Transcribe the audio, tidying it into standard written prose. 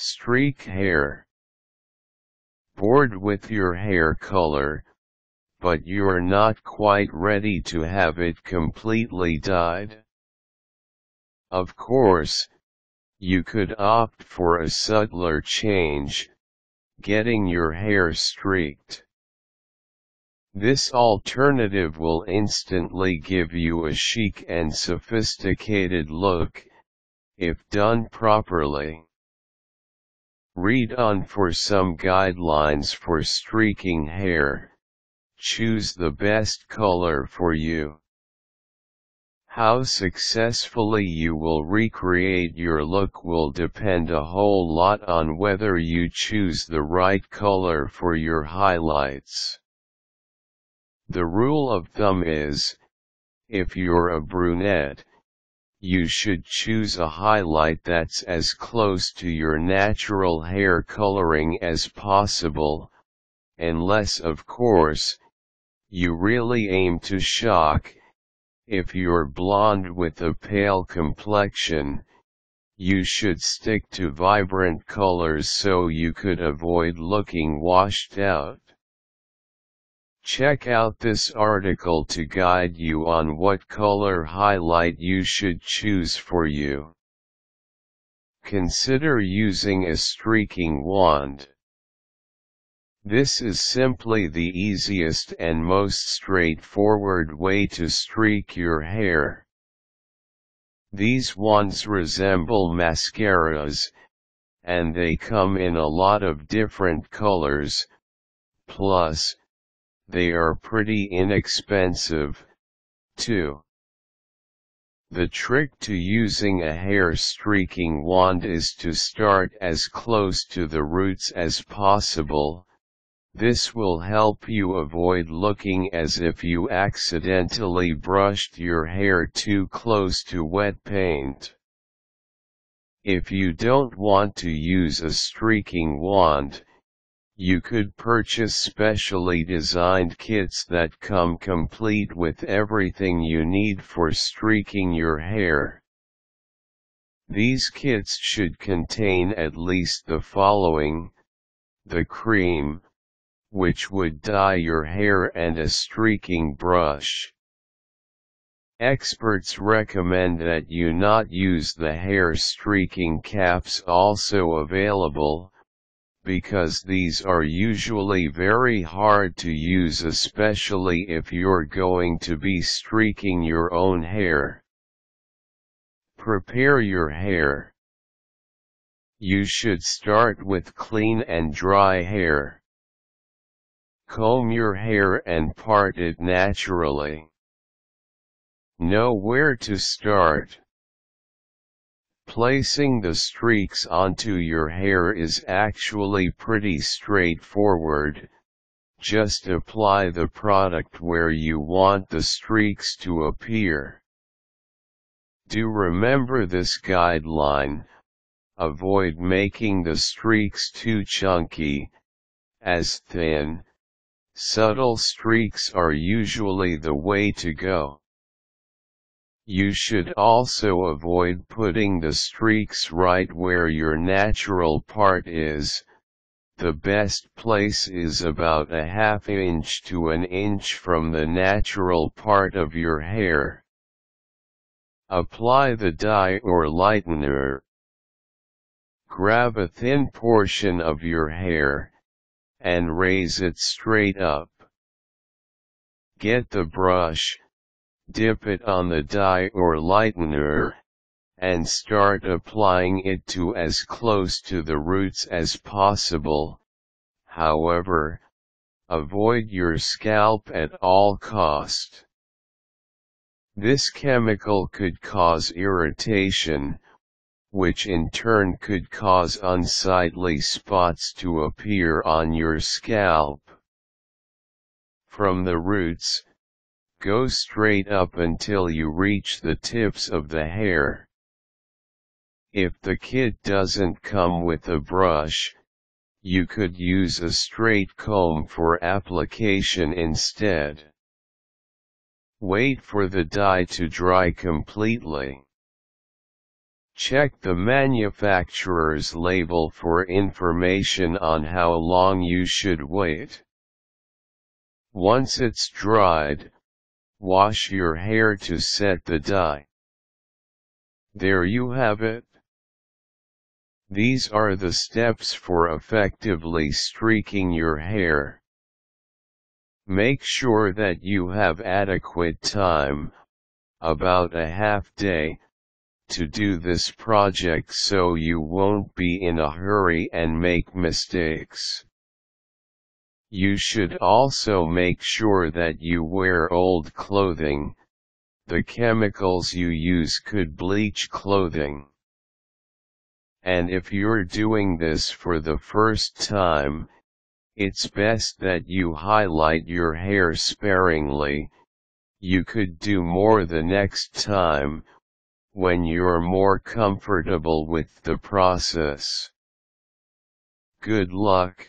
Streak hair. Bored with your hair color, but you're not quite ready to have it completely dyed? Of course, you could opt for a subtler change, getting your hair streaked. This alternative will instantly give you a chic and sophisticated look, if done properly. Read on for some guidelines for streaking hair. Choose the best color for you. How successfully you will recreate your look will depend a whole lot on whether you choose the right color for your highlights. The rule of thumb is, if you're a brunette, you should choose a highlight that's as close to your natural hair coloring as possible, unless of course, you really aim to shock. If you're blonde with a pale complexion, you should stick to vibrant colors so you could avoid looking washed out. Check out this article to guide you on what color highlight you should choose for you. Consider using a streaking wand. This is simply the easiest and most straightforward way to streak your hair. These wands resemble mascaras, and they come in a lot of different colors, plus, they are pretty inexpensive, too. The trick to using a hair streaking wand is to start as close to the roots as possible. This will help you avoid looking as if you accidentally brushed your hair too close to wet paint. If you don't want to use a streaking wand, you could purchase specially designed kits that come complete with everything you need for streaking your hair. These kits should contain at least the following: the cream, which would dye your hair, and a streaking brush. Experts recommend that you not use the hair streaking caps also available, because these are usually very hard to use, especially if you're going to be streaking your own hair. Prepare your hair. You should start with clean and dry hair. Comb your hair and part it naturally. Know where to start. Placing the streaks onto your hair is actually pretty straightforward. Just apply the product where you want the streaks to appear. Do remember this guideline: avoid making the streaks too chunky, as thin, subtle streaks are usually the way to go. You should also avoid putting the streaks right where your natural part is. The best place is about a ½ inch to an inch from the natural part of your hair. Apply the dye or lightener. Grab a thin portion of your hair, and raise it straight up. Get the brush, dip it on the dye or lightener, and start applying it to as close to the roots as possible. However, avoid your scalp at all cost. This chemical could cause irritation, which in turn could cause unsightly spots to appear on your scalp. From the roots, go straight up until you reach the tips of the hair. If the kit doesn't come with a brush, you could use a straight comb for application instead. Wait for the dye to dry completely. Check the manufacturer's label for information on how long you should wait. Once it's dried, wash your hair to set the dye. There you have it. These are the steps for effectively streaking your hair. Make sure that you have adequate time, about a half day, to do this project so you won't be in a hurry and make mistakes. You should also make sure that you wear old clothing. The chemicals you use could bleach clothing. And if you're doing this for the first time, it's best that you highlight your hair sparingly. You could do more the next time, when you're more comfortable with the process. Good luck.